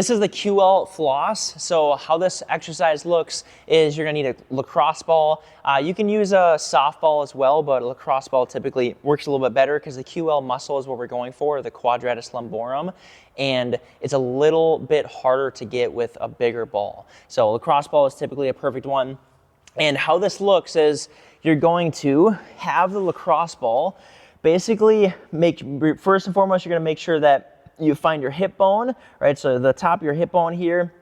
This is the QL floss. So how this exercise looks is you're gonna need a lacrosse ball. You can use a softball as well, but a lacrosse ball typically works a little bit better because the QL muscle is what we're going for, the quadratus lumborum, and it's a little bit harder to get with a bigger ball. So a lacrosse ball is typically a perfect one. And how this looks is you're going to have the lacrosse ball, basically first and foremost, you're gonna make sure that you find your hip bone, right? So the top of your hip bone here,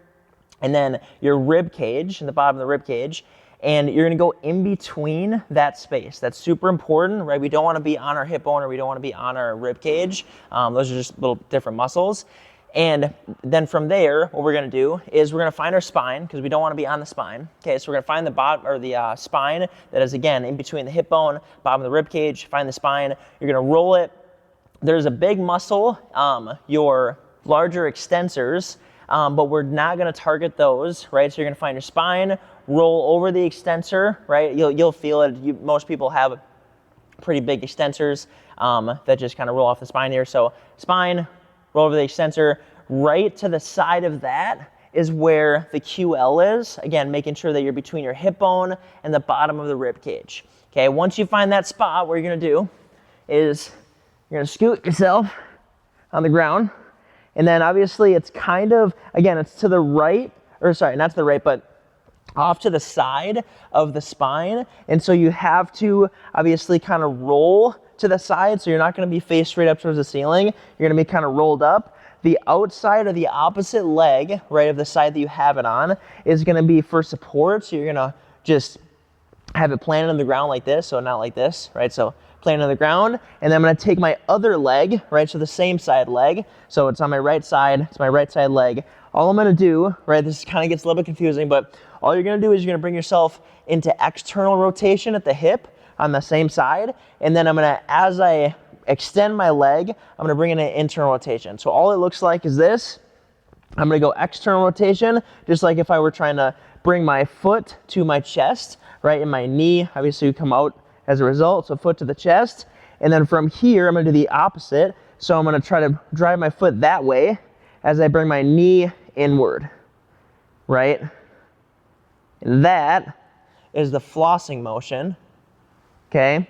and then your rib cage, and the bottom of the rib cage, and you're gonna go in between that space. That's super important, right? We don't wanna be on our hip bone or we don't wanna be on our rib cage. Those are just little different muscles. And then from there, what we're gonna do is we're gonna find our spine, because we don't wanna be on the spine. Okay, so we're gonna find the bottom, or the spine that is, again, in between the hip bone, bottom of the rib cage, find the spine, you're gonna roll it. There's a big muscle, your larger extensors, but we're not gonna target those, right? So you're gonna find your spine, roll over the extensor, right? You'll feel it. Most people have pretty big extensors that just kind of roll off the spine here. So spine, roll over the extensor. Right to the side of that is where the QL is. Again, making sure that you're between your hip bone and the bottom of the rib cage. Okay, once you find that spot, what you're gonna do is you're gonna scoot yourself on the ground, and then obviously it's kind of, again, it's to the right, or sorry, not to the right, but off to the side of the spine. And so you have to obviously kind of roll to the side, so you're not gonna be face straight up towards the ceiling. You're gonna be kind of rolled up. The outside or the opposite leg, right, of the side that you have it on is gonna be for support. So you're gonna just have it planted on the ground like this, so not like this, right? So planted on the ground, and then I'm gonna take my other leg, right? So the same side leg, so it's on my right side, it's my right side leg. All I'm gonna do, right, this kind of gets a little bit confusing, but all you're gonna do is you're gonna bring yourself into external rotation at the hip on the same side, and then I'm gonna, as I extend my leg, I'm gonna bring in an internal rotation. So all it looks like is this. I'm gonna go external rotation, just like if I were trying to bring my foot to my chest, right, and my knee obviously would come out as a result, so foot to the chest. And then from here, I'm gonna do the opposite. So I'm gonna try to drive my foot that way as I bring my knee inward, right? And that is the flossing motion, okay?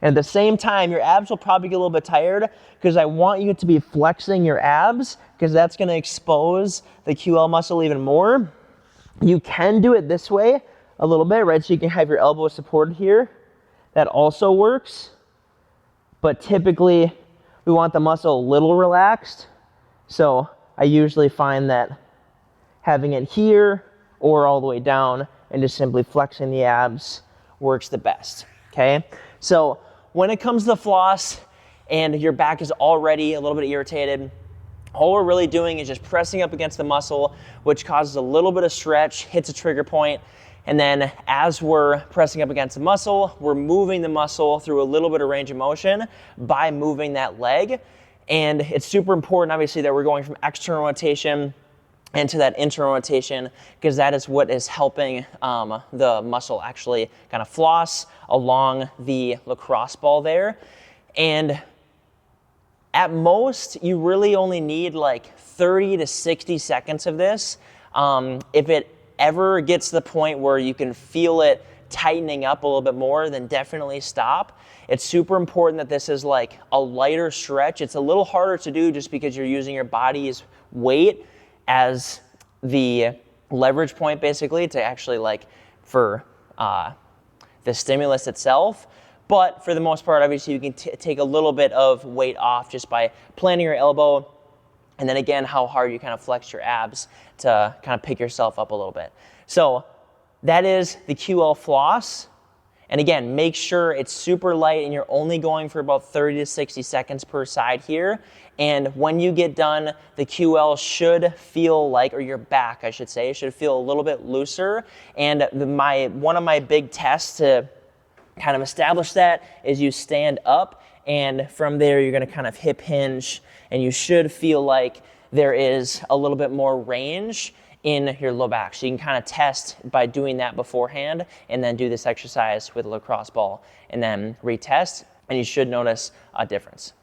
And at the same time, your abs will probably get a little bit tired because I want you to be flexing your abs because that's gonna expose the QL muscle even more. You can do it this way a little bit, right? So you can have your elbow supported here. That also works, but typically we want the muscle a little relaxed. So I usually find that having it here or all the way down and just simply flexing the abs works the best, okay? So when it comes to the floss and your back is already a little bit irritated, all we're really doing is just pressing up against the muscle, which causes a little bit of stretch, hits a trigger point. And then as we're pressing up against the muscle, we're moving the muscle through a little bit of range of motion by moving that leg. And it's super important, obviously, that we're going from external rotation into that internal rotation, because that is what is helping the muscle actually kind of floss along the lacrosse ball there. And at most, you really only need like 30 to 60 seconds of this. If it ever gets to the point where you can feel it tightening up a little bit more, then definitely stop. It's super important that this is like a lighter stretch. It's a little harder to do just because you're using your body's weight as the leverage point, basically, to actually like for the stimulus itself. But for the most part, obviously, you can take a little bit of weight off just by planting your elbow. And then again, how hard you kind of flex your abs to kind of pick yourself up a little bit. So that is the QL floss. And again, make sure it's super light and you're only going for about 30 to 60 seconds per side here. And when you get done, the QL should feel like, or your back, I should say, should feel a little bit looser. And one of my big tests to kind of establish that is you stand up, and from there you're gonna kind of hip hinge, and you should feel like there is a little bit more range in your low back. So you can kind of test by doing that beforehand and then do this exercise with a lacrosse ball and then retest, and you should notice a difference.